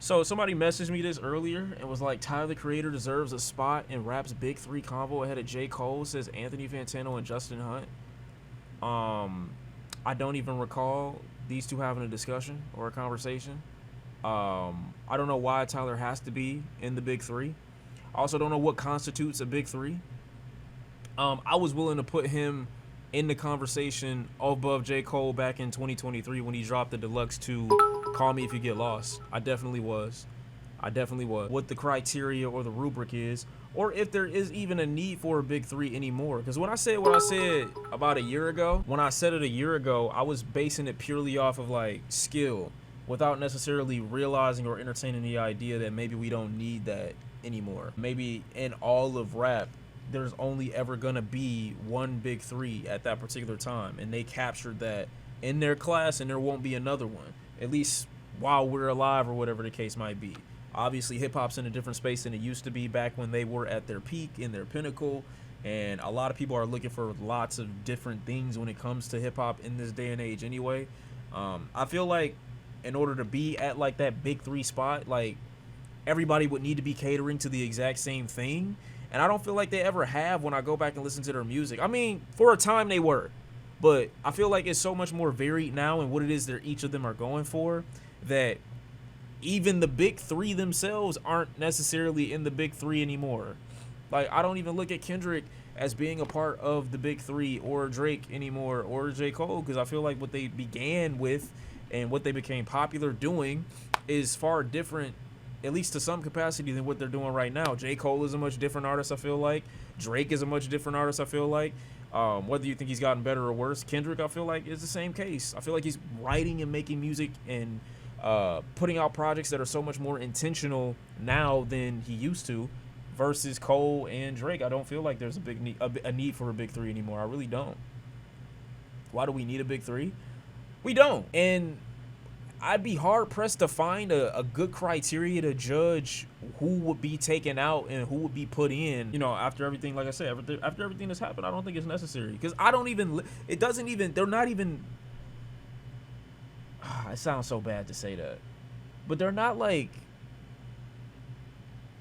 So somebody messaged me this earlier and was like, Tyler the Creator deserves a spot in rap's big three convo ahead of J. Cole, says Anthony Fantano and Justin Hunt. I don't even recall these two having a discussion or a conversation. I don't know why Tyler has to be in the big three. I also don't know what constitutes a big three. I was willing to put him in the conversation above J. Cole back in 2023 when he dropped the Deluxe 2 Call Me If You Get Lost. I definitely was. What the criteria or the rubric is, or if there is even a need for a big three anymore. Because when I said what I said about a year ago, I was basing it purely off of like skill without necessarily realizing or entertaining the idea that maybe we don't need that anymore. Maybe in all of rap, there's only ever gonna be one big three at that particular time, and they captured that in their class, and there won't be another one, at least while we're alive or whatever the case might be. Obviously, hip-hop's in a different space than it used to be back when they were at their peak, in their pinnacle, and a lot of people are looking for lots of different things when it comes to hip-hop in this day and age anyway. I feel like in order to be at like that big three spot, like everybody would need to be catering to the exact same thing, and I don't feel like they ever have when I go back and listen to their music. I mean, for a time they were, but I feel like it's so much more varied now in what it is that each of them are going for, that even the big three themselves aren't necessarily in the big three anymore. Like, I don't even look at Kendrick as being a part of the big three, or Drake anymore, or J. Cole, because I feel like what they began with and what they became popular doing is far different, at least to some capacity, than what they're doing right now. J. Cole is a much different artist, I feel like. Drake is a much different artist, I feel like. Whether you think he's gotten better or worse, Kendrick, I feel like, is the same case. I feel like he's writing and making music and putting out projects that are so much more intentional now than he used to, versus Cole and Drake. I don't feel like there's a need for a big three anymore. I really don't. Why do we need a big three? We don't. And I'd be hard pressed to find a good criteria to judge who would be taken out and who would be put in, after everything. Like I said, after everything that's happened, I don't think it's necessary, because they're not even, it sounds so bad to say that, but they're not like,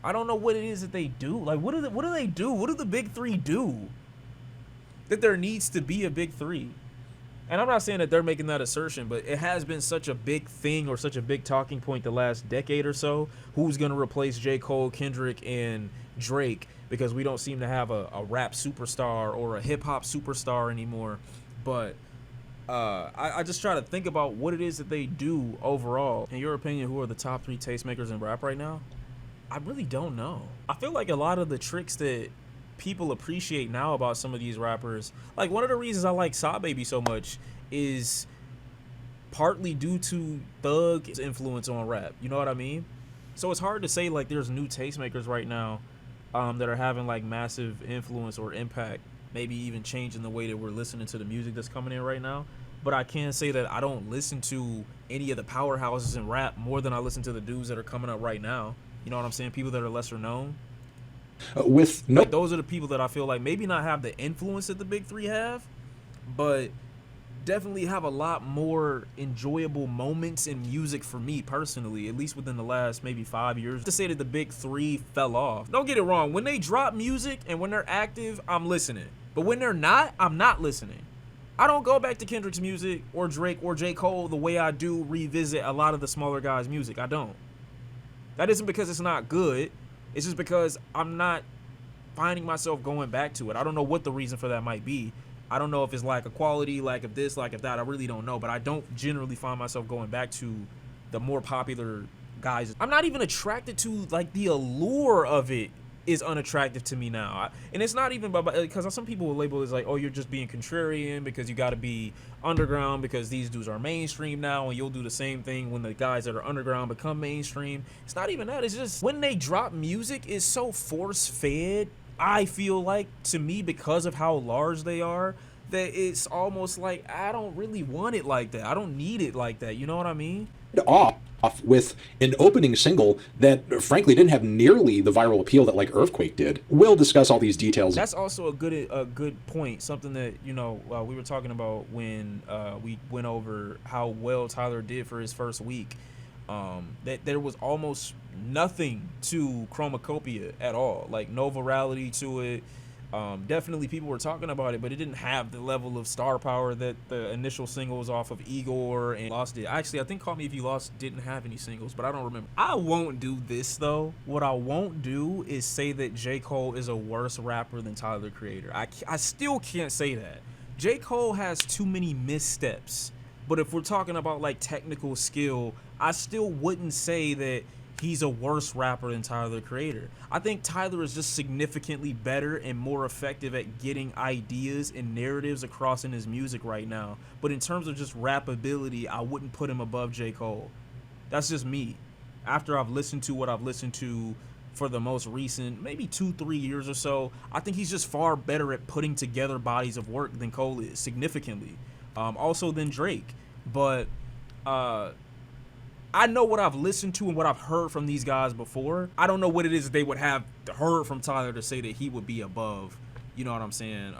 I don't know what it is that they do. Like, what do they do? What do the big three do that there needs to be a big three? And I'm not saying that they're making that assertion, but it has been such a big thing, or such a big talking point the last decade or so. Who's going to replace J. Cole, Kendrick, and Drake? Because we don't seem to have a rap superstar or a hip-hop superstar anymore. But I just try to think about what it is that they do overall. In your opinion, who are the top three tastemakers in rap right now? I really don't know. I feel like a lot of the tricks that people appreciate now about some of these rappers, like one of the reasons I like Saw Baby so much is partly due to Thug's influence on rap. You know what I mean? So it's hard to say like there's new tastemakers right now that are having like massive influence or impact, maybe even changing the way that we're listening to the music that's coming in right now. But I can say that I don't listen to any of the powerhouses in rap more than I listen to the dudes that are coming up right now. You know what I'm saying? People that are lesser known. Like, those are the people that I feel like maybe not have the influence that the big three have, but definitely have a lot more enjoyable moments in music for me personally, at least within the last maybe 5 years. To say that the big three fell off, don't get it wrong. When they drop music and when they're active, I'm listening. But when they're not, I'm not listening. I don't go back to Kendrick's music or Drake or J. Cole the way I do revisit a lot of the smaller guys' music. I don't. That isn't because it's not good. It's just because I'm not finding myself going back to it. I don't know what the reason for that might be. I don't know if it's lack of quality, lack of this, lack of that. I really don't know. But I don't generally find myself going back to the more popular guys. I'm not even attracted to, like, the allure of it is unattractive to me now. And it's not even because some people will label it as like, oh, you're just being contrarian because you got to be underground because these dudes are mainstream now, and you'll do the same thing when the guys that are underground become mainstream. It's not even that. It's just when they drop music, it's so force-fed, I feel like, to me, because of how large they are, that it's almost like I don't really want it like that. I don't need it like that. You know what I mean? Off with an opening single that frankly didn't have nearly the viral appeal that like Earthquake did. We'll discuss all these details. That's also a good point. Something that we were talking about when we went over how well Tyler did for his first week. That there was almost nothing to Chromacopia at all, like no virality to it. Definitely people were talking about it, but it didn't have the level of star power that the initial singles off of Igor and Lost did. Actually, I think Call Me If You Lost didn't have any singles, but I don't remember. I won't do this though. What I won't do is say that J. Cole is a worse rapper than Tyler the Creator. I still can't say that. J. Cole has too many missteps. But if we're talking about like technical skill, I still wouldn't say that he's a worse rapper than Tyler the Creator. I think Tyler is just significantly better and more effective at getting ideas and narratives across in his music right now. But in terms of just rap ability, I wouldn't put him above J. Cole. That's just me. After I've listened to what I've listened to for the most recent, maybe 2-3 years or so, I think he's just far better at putting together bodies of work than Cole is, significantly. Also than Drake. But I know what I've listened to and what I've heard from these guys before. I don't know what it is they would have heard from Tyler to say that he would be above, you know what I'm saying,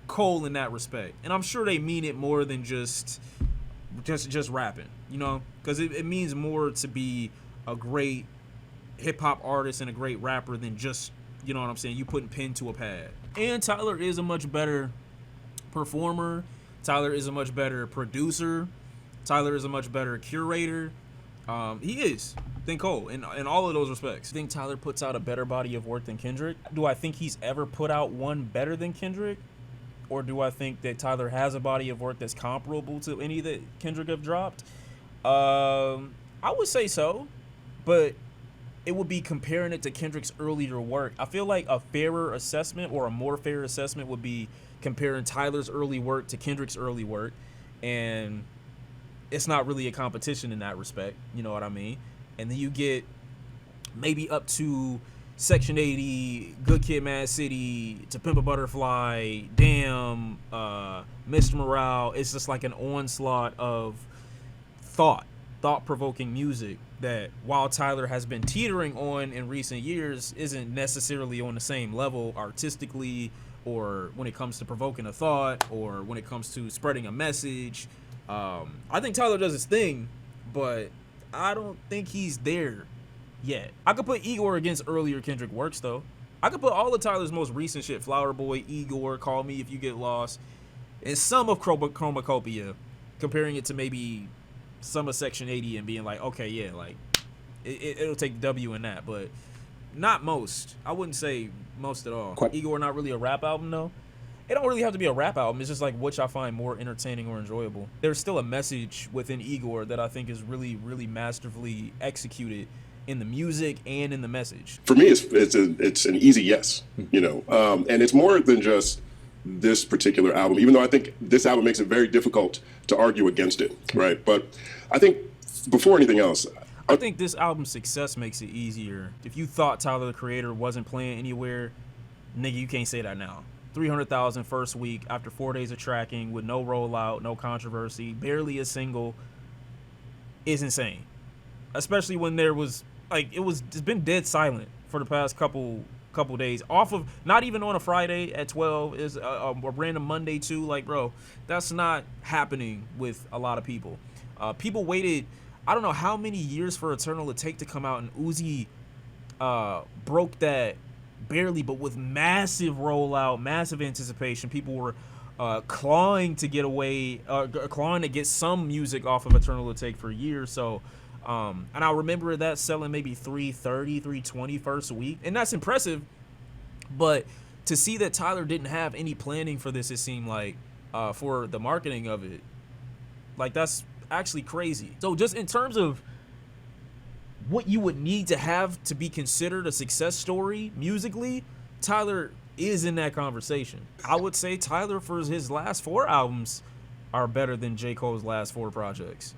Cole in that respect. And I'm sure they mean it more than just rapping, you know, because it means more to be a great hip-hop artist and a great rapper than just, you know what I'm saying, you putting pen to a pad. And Tyler is a much better performer. Tyler is a much better producer. Tyler is a much better curator. He is than Cole in all of those respects. I think Tyler puts out a better body of work than Kendrick. Do I think he's ever put out one better than Kendrick? Or do I think that Tyler has a body of work that's comparable to any that Kendrick have dropped? I would say so, but it would be comparing it to Kendrick's earlier work. I feel like a fairer assessment or a more fair assessment would be comparing Tyler's early work to Kendrick's early work, and it's not really a competition in that respect, you know what I mean? And then you get maybe up to Section 80, Good Kid, Mad City, To Pimp a Butterfly, Damn, Mr. Morale. It's just like an onslaught of thought-provoking music that, while Tyler has been teetering on in recent years, isn't necessarily on the same level artistically, or when it comes to provoking a thought, or when it comes to spreading a message. I think Tyler does his thing, but I don't think he's there yet. I could put Igor against earlier Kendrick works, though. I could put all of Tyler's most recent shit, Flower Boy, Igor, Call Me If You Get Lost, and some of Chromacopia, comparing it to maybe some of Section 80 and being like, okay, yeah, like, it'll take W in that, but not most. I wouldn't say most at all. Igor not really a rap album, though. It don't really have to be a rap album. It's just like which I find more entertaining or enjoyable. There's still a message within Igor that I think is really, really masterfully executed in the music and in the message. For me, it's an easy yes, you know, and it's more than just this particular album, even though I think this album makes it very difficult to argue against it, right? But I think before anything else, I think this album's success makes it easier. If you thought Tyler the Creator wasn't playing anywhere, nigga, you can't say that now. 300,000 first week after 4 days of tracking with no rollout, no controversy, barely a single is insane. Especially when there was it's been dead silent for the past couple days off of, not even on a Friday at 12 is a random Monday too. Like, bro, that's not happening with a lot of people. People waited, I don't know how many years for Eternal to take to come out, and Uzi broke that barely, but with massive rollout, massive anticipation. People were clawing to get some music off of Eternal to Take for years. So and I remember that selling maybe 330, 320 first week, and that's impressive. But to see that Tyler didn't have any planning for this, it seemed like, for the marketing of it, like, that's actually crazy. So just in terms of what you would need to have to be considered a success story musically, Tyler is in that conversation. I would say Tyler, for his last 4 albums, are better than J. Cole's last 4 projects.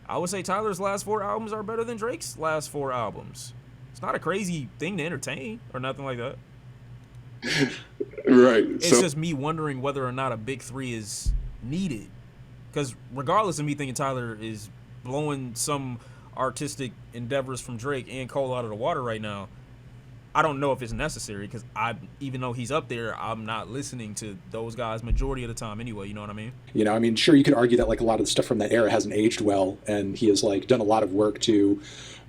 I would say Tyler's last 4 albums are better than Drake's last 4 albums. It's not a crazy thing to entertain or nothing like that. Right. It's just me wondering whether or not a big 3 is needed. Because regardless of me thinking Tyler is blowing some artistic endeavors from Drake and Cole out of the water right now, I don't know if it's necessary because even though he's up there, I'm not listening to those guys majority of the time anyway. You know what I mean? You know, I mean, sure, you could argue that like a lot of the stuff from that era hasn't aged well, and he has like done a lot of work to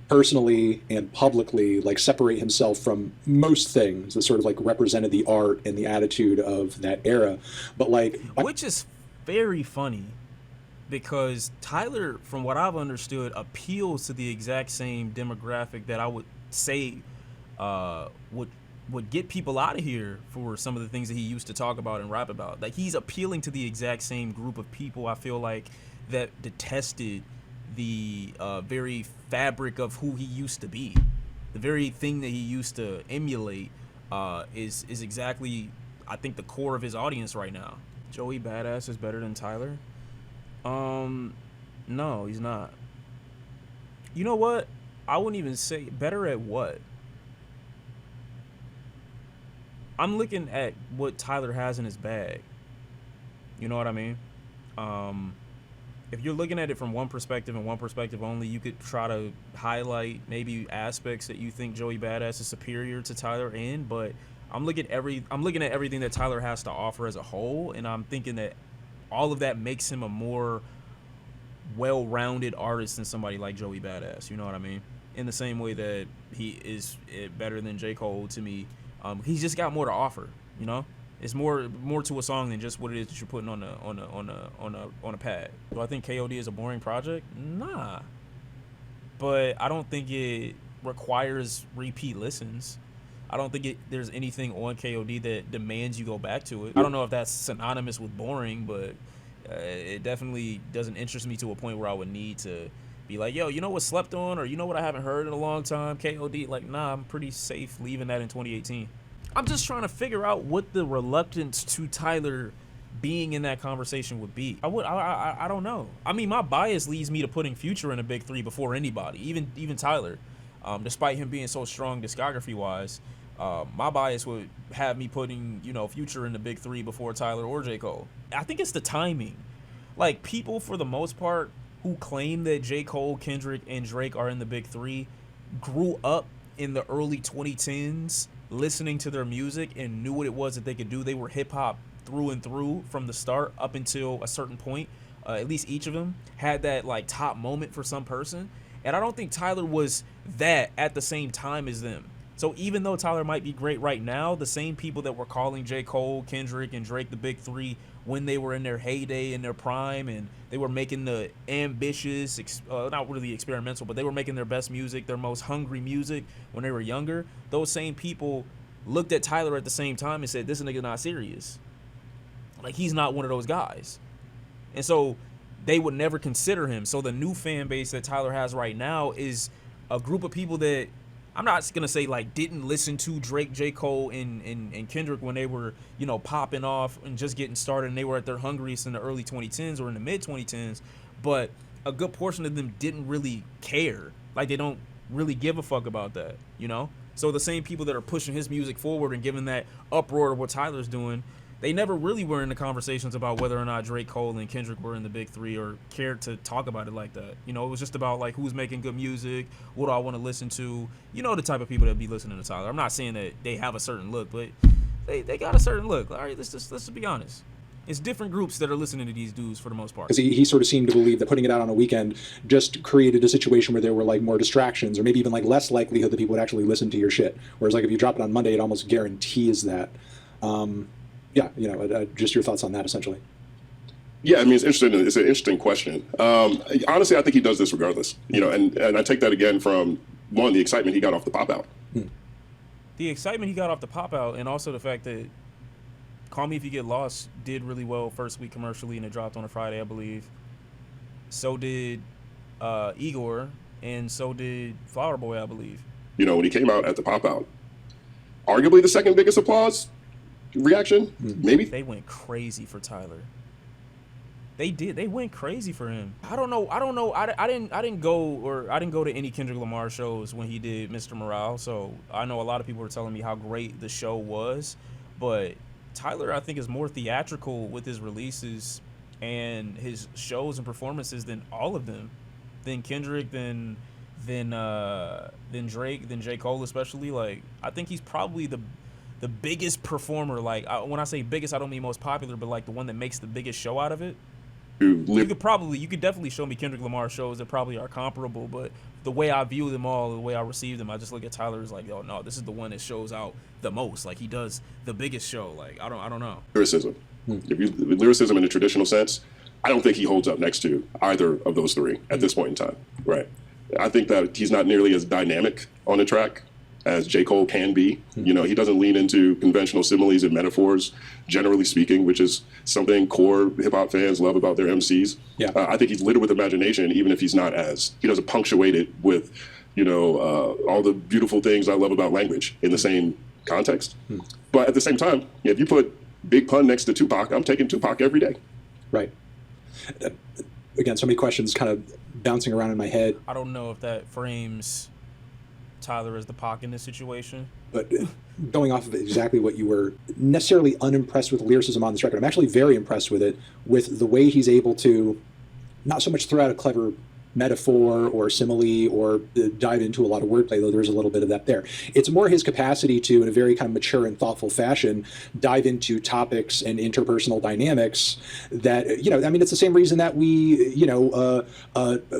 personally and publicly like separate himself from most things that sort of like represented the art and the attitude of that era. But like, Which is very funny because Tyler, from what I've understood, appeals to the exact same demographic that I would say would get people out of here for some of the things that he used to talk about and rap about. Like, he's appealing to the exact same group of people, I feel like, that detested the very fabric of who he used to be. The very thing that he used to emulate is exactly, I think, the core of his audience right now. Joey Badass is better than Tyler? No, he's not. You know what? I wouldn't even say better at what? I'm looking at what Tyler has in his bag. You know what I mean? If you're looking at it from one perspective and one perspective only, you could try to highlight maybe aspects that you think Joey Badass is superior to Tyler in, but I'm looking at everything that Tyler has to offer as a whole, and I'm thinking that all of that makes him a more well-rounded artist than somebody like Joey Badass. You know what I mean? In the same way that he is better than J. Cole to me. He's just got more to offer, you know. It's more to a song than just what it is that you're putting on a pad. Do I think KOD is a boring project? Nah, but I don't think it requires repeat listens. I don't think there's anything on KOD that demands you go back to it. I don't know if that's synonymous with boring, but it definitely doesn't interest me to a point where I would need to be like, yo, you know what slept on, or you know what I haven't heard in a long time, KOD. Like, nah, I'm pretty safe leaving that in 2018. I'm just trying to figure out what the reluctance to Tyler being in that conversation would be. I don't know. I mean, my bias leads me to putting Future in a big three before anybody, even Tyler. Despite him being so strong discography wise, my bias would have me putting, Future in the big three before Tyler or J. Cole. I think it's the timing. Like, people for the most part who claim that J. Cole, Kendrick, and Drake are in the big three grew up in the early 2010s listening to their music and knew what it was that they could do. They were hip-hop through and through from the start up until a certain point. At least each of them had that, like, top moment for some person. And I don't think Tyler was that at the same time as them. So even though Tyler might be great right now, the same people that were calling J. Cole, Kendrick, and Drake the big three when they were in their heyday, in their prime, and they were making the ambitious, not really experimental, but they were making their best music, their most hungry music when they were younger, those same people looked at Tyler at the same time and said, this nigga not serious. Like, he's not one of those guys. And so they would never consider him. So the new fan base that Tyler has right now is a group of people that, I'm not going to say, like, didn't listen to Drake, J. Cole, and Kendrick when they were, popping off and just getting started, and they were at their hungriest in the early 2010s or in the mid-2010s, but a good portion of them didn't really care. Like, they don't really give a fuck about that, So the same people that are pushing his music forward and giving that uproar of what Tyler's doing, they never really were in the conversations about whether or not Drake, Cole, and Kendrick were in the big three or cared to talk about it like that. It was just about, like, who's making good music, what do I want to listen to, the type of people that be listening to Tyler. I'm not saying that they have a certain look, but they got a certain look. All right, let's just be honest. It's different groups that are listening to these dudes for the most part. Because he sort of seemed to believe that putting it out on a weekend just created a situation where there were, like, more distractions or maybe even, like, less likelihood that people would actually listen to your shit. Whereas, like, if you drop it on Monday, it almost guarantees that. Yeah, just your thoughts on that, essentially. Yeah, I mean, it's interesting. It's an interesting question. Honestly, I think he does this regardless. And I take that again from, one, the excitement he got off the pop out. The excitement he got off the pop out, and also the fact that Call Me If You Get Lost did really well first week commercially, and it dropped on a Friday, I believe. So did Igor, and so did Flower Boy, I believe. When he came out at the pop out, arguably the second biggest applause reaction, maybe. They went crazy for Tyler. They did. They went crazy for him. I don't know. I didn't go to any Kendrick Lamar shows when he did Mr. Morale. So I know a lot of people were telling me how great the show was, but Tyler, I think, is more theatrical with his releases and his shows and performances than all of them, than Kendrick, than than Drake, than J. Cole especially. Like, I think he's probably the biggest performer. Like, when I say biggest, I don't mean most popular, but like the one that makes the biggest show out of it. You could definitely show me Kendrick Lamar shows that probably are comparable, but the way I view them all, the way I receive them, I just look at Tyler as like, oh no, this is the one that shows out the most. Like, he does the biggest show. Like, I don't know. Lyricism. Lyricism in the traditional sense, I don't think he holds up next to either of those three at this point in time. Right. I think that he's not nearly as dynamic on the track as J. Cole can be. You know, he doesn't lean into conventional similes and metaphors, generally speaking, which is something core hip-hop fans love about their MCs. Yeah. I think he's littered with imagination, even if he doesn't punctuate it with, all the beautiful things I love about language in the same context. But at the same time, if you put Big Pun next to Tupac, I'm taking Tupac every day. Right. Again, so many questions kind of bouncing around in my head. I don't know if that frames Tyler as the Pac in this situation. But going off of exactly what you were necessarily unimpressed with lyricism on this record, I'm actually very impressed with it, with the way he's able to not so much throw out a clever metaphor or simile or dive into a lot of wordplay, though there's a little bit of that there. It's more his capacity to, in a very kind of mature and thoughtful fashion, dive into topics and interpersonal dynamics that, it's the same reason that we,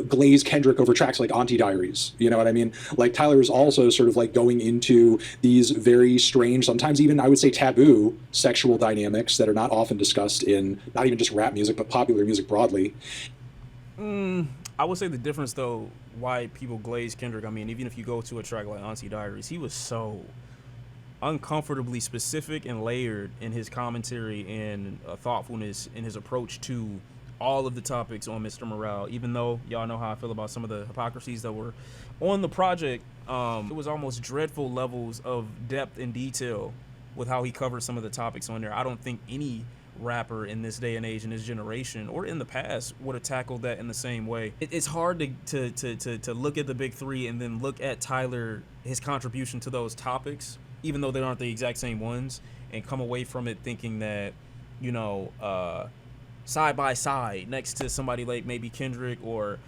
glaze Kendrick over tracks like Auntie Diaries. You know what I mean? Like, Tyler is also sort of like going into these very strange, sometimes even I would say taboo sexual dynamics that are not often discussed in not even just rap music, but popular music broadly. I would say the difference, though, why people glaze Kendrick, I mean, even if you go to a track like Auntie Diaries, he was so uncomfortably specific and layered in his commentary and thoughtfulness in his approach to all of the topics on Mr. Morale. Even though y'all know how I feel about some of the hypocrisies that were on the project, it was almost dreadful levels of depth and detail with how he covered some of the topics on there. I don't think any rapper in this day and age, in this generation, or in the past, would have tackled that in the same way. It's hard to look at the big three and then look at Tyler, his contribution to those topics, even though they aren't the exact same ones, and come away from it thinking that, side by side next to somebody like maybe Kendrick or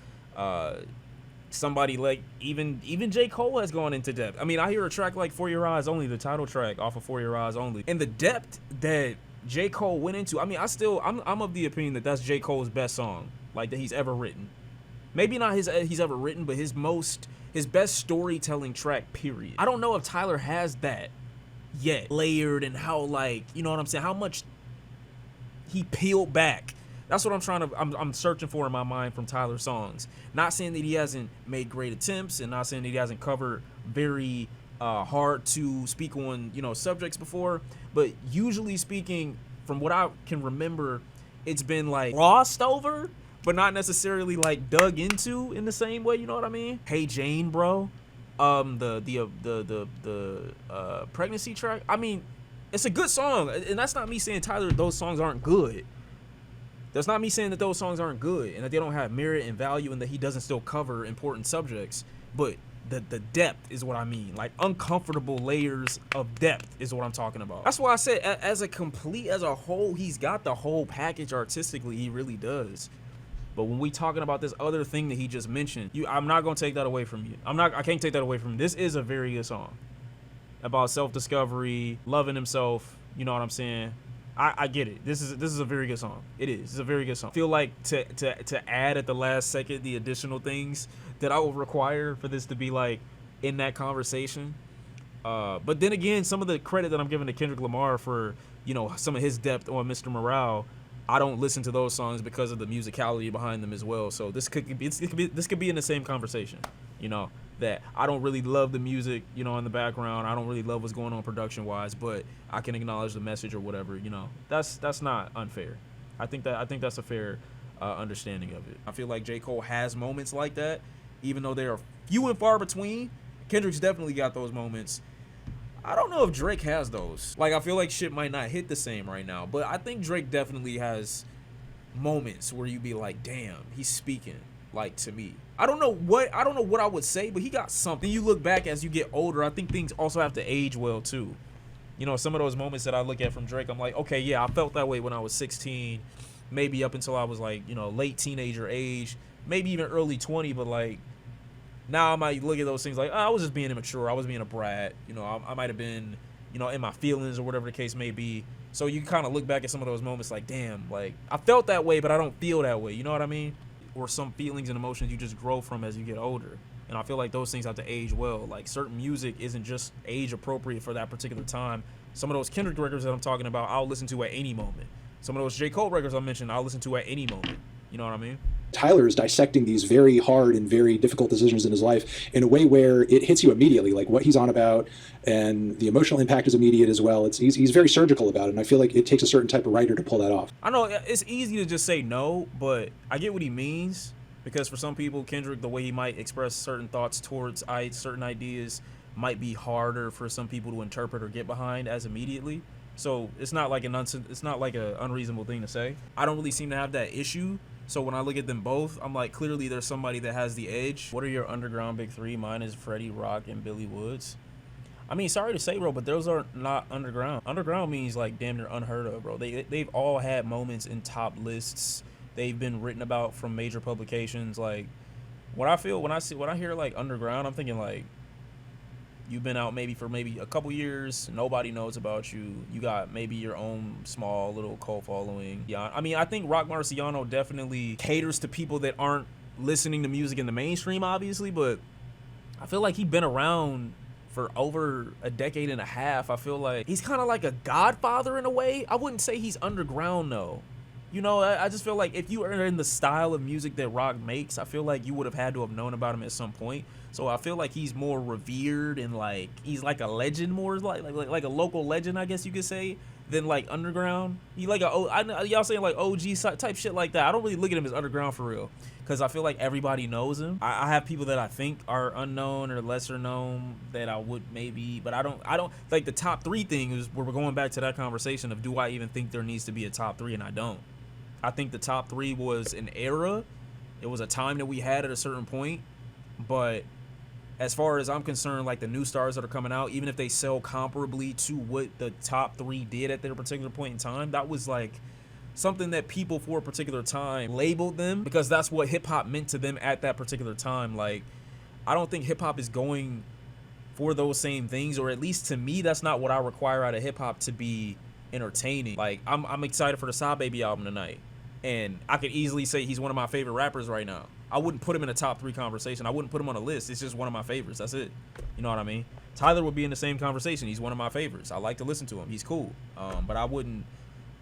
somebody like even J. Cole has gone into depth. I mean, I hear a track like For Your Eyes Only, the title track off of For Your Eyes Only, and the depth that J. Cole went into. I mean, I'm of the opinion that that's J. Cole's best song, like, that he's ever written. Maybe not he's ever written, but his best storytelling track, period. I don't know if Tyler has that yet, layered, and how, like, you know what I'm saying, how much he peeled back. That's what I'm searching for in my mind from Tyler's songs. Not saying that he hasn't made great attempts, and not saying that he hasn't covered very hard to speak on, subjects before, but usually speaking, from what I can remember, it's been like glossed over, but not necessarily like dug into in the same way. You know what I mean? Hey Jane, bro. The pregnancy track. I mean, it's a good song, and that's not me saying Tyler, those songs aren't good. That's not me saying that those songs aren't good and that they don't have merit and value and that he doesn't still cover important subjects, but the depth is what I mean. Like, uncomfortable layers of depth is what I'm talking about. That's why I said, as a whole, he's got the whole package artistically. He really does. But when we talking about this other thing that he just mentioned, I'm not gonna take that away from you. I can't take that away from you. This is a very good song about self-discovery, loving himself. You know what I'm saying? I get it. This is a very good song. It is. It's a very good song. I feel like to add at the last second the additional things that I will require for this to be like in that conversation. But then again, some of the credit that I'm giving to Kendrick Lamar for, some of his depth on Mr. Morale, I don't listen to those songs because of the musicality behind them as well. So this could be in the same conversation, that I don't really love the music, in the background. I don't really love what's going on production wise, but I can acknowledge the message or whatever. That's not unfair. I think that's a fair understanding of it. I feel like J. Cole has moments like that, even though they are few and far between. Kendrick's definitely got those moments. I don't know if Drake has those. Like, I feel like shit might not hit the same right now, but I think Drake definitely has moments where you be like, damn, he's speaking like to me. I don't know what I would say, but he got something. You look back as you get older, I think things also have to age well too. Some of those moments that I look at from Drake, I'm like, okay, yeah, I felt that way when I was 16, maybe up until I was like, late teenager age, maybe even early 20, but like, Now I might look at those things like, oh, I was just being immature. I was being a brat. You know, I might have been, you know, in my feelings or whatever the case may be. So you kind of look back at some of those moments like, damn, like I felt that way, but I don't feel that way. You know what I mean? Or some feelings and emotions you just grow from as you get older. And I feel like those things have to age well. Like certain music isn't just age appropriate for that particular time. Some of those Kendrick records that I'm talking about, I'll listen to at any moment. Some of those J. Cole records I mentioned, I'll listen to at any moment. You know what I mean? Tyler is dissecting these very hard and very difficult decisions in his life in a way where it hits you immediately, like what he's on about, and the emotional impact is immediate as well. He's very surgical about it, and I feel like it takes a certain type of writer to pull that off. I know it's easy to just say no, but I get what he means, because for some people, Kendrick, the way he might express certain thoughts towards certain ideas might be harder for some people to interpret or get behind as immediately. So it's not like an unreasonable thing to say. I don't really seem to have that issue. So when I look at them both, I'm like, clearly there's somebody that has the edge. What are your underground big three? Mine is Freddie, Rock, and Billy Woods. I mean, sorry to say, bro, but those are not underground. Underground means like damn near unheard of, bro. They've all had moments in top lists. They've been written about from major publications. Like what I feel when I hear like underground, I'm thinking like you've been out for maybe a couple years. Nobody knows about you. You got maybe your own small little cult following. Yeah, I mean, I think Rock Marciano definitely caters to people that aren't listening to music in the mainstream, obviously, but I feel like he's been around for over a decade and a half. I feel like he's kind of like a godfather in a way. I wouldn't say he's underground, though. You know, I just feel like if you are in the style of music that Rock makes, I feel like you would have had to have known about him at some point. So I feel like he's more revered and like he's like a legend, more like a local legend, I guess you could say, than like underground. He like y'all saying like OG type shit like that. I don't really look at him as underground for real, because I feel like everybody knows him. I have people that I think are unknown or lesser known that I would maybe, but I don't like the top three thing is where we're going back to that conversation of do I even think there needs to be a top three, and I don't. I think the top three was an era. It was a time that we had at a certain point. But as far as I'm concerned, like the new stars that are coming out, even if they sell comparably to what the top three did at their particular point in time, that was like something that people for a particular time labeled them because that's what hip hop meant to them at that particular time. Like, I don't think hip hop is going for those same things, or at least to me, that's not what I require out of hip hop to be entertaining. Like, I'm excited for the Saw Baby album tonight. And I could easily say he's one of my favorite rappers right now. I wouldn't put him in a top three conversation. I wouldn't put him on a list. It's just one of my favorites. That's it. You know what I mean? Tyler would be in the same conversation. He's one of my favorites. I like to listen to him. He's cool. But I wouldn't.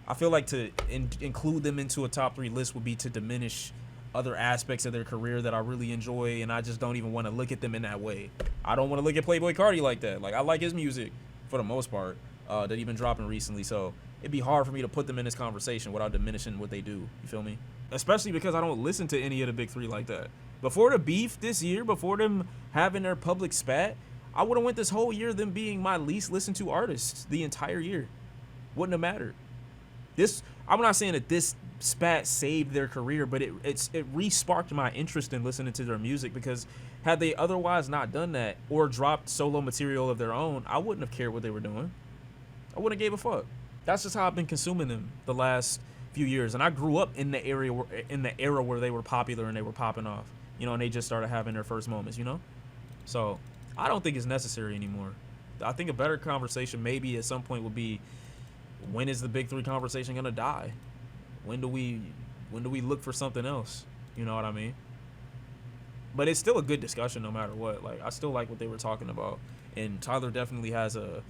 I feel like to include them into a top three list would be to diminish other aspects of their career that I really enjoy, and I just don't even want to look at them in that way. I don't want to look at Playboi Carti like that. Like, I like his music for the most part that he's been dropping recently. So it'd be hard for me to put them in this conversation without diminishing what they do. You feel me? Especially because I don't listen to any of the big three like that. Before the beef this year, before them having their public spat, I would have went this whole year them being my least listened to artists the entire year. Wouldn't have mattered. I'm not saying that this spat saved their career, but it re-sparked my interest in listening to their music, because had they otherwise not done that or dropped solo material of their own, I wouldn't have cared what they were doing. I wouldn't have gave a fuck. That's just how I've been consuming them the last few years, and I grew up in the era where they were popular and they were popping off, you know, and they just started having their first moments, you know. So I don't think it's necessary anymore. I think a better conversation maybe at some point would be, when is the big three conversation gonna die? When do we look for something else? You know what I mean? But it's still a good discussion no matter what. Like, I still like what they were talking about, and Tyler definitely has a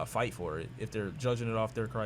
fight for it if they're judging it off their criteria.